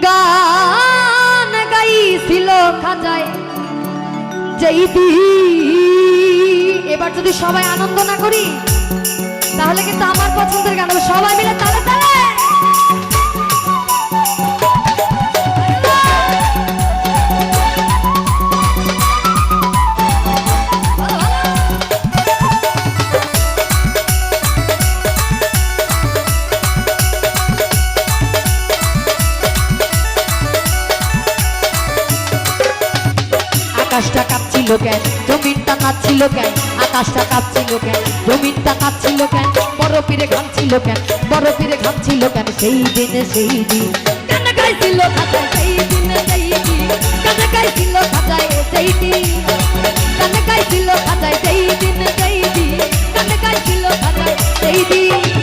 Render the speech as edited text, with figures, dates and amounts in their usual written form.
গান গাইছিল খাজায় যেই দি। এবার যদি সবাই আনন্দ না করি তাহলে কিন্তু আমার পছন্দের গান হবে। সবাই মিলে তালে তালে আকাশটা কাঁপছিল কেন, জমিনটা কাঁপছিল কেন, আকাশটা কাঁপছিল কেন, জমিনটা কাঁপছিল কেন, বরফিরে ঘামছিল কেন, বরফিরে ঘামছিল কেন, সেই দিনে সেই দিন গান গাইছিল খাজায় সেই দিনে সেই দিন, গান গাইছিল খাজায় সেই দিন, গান গাইছিল খাজায় সেই দিনে সেই দিন, গান গাইছিল খাজায় সেই দিন।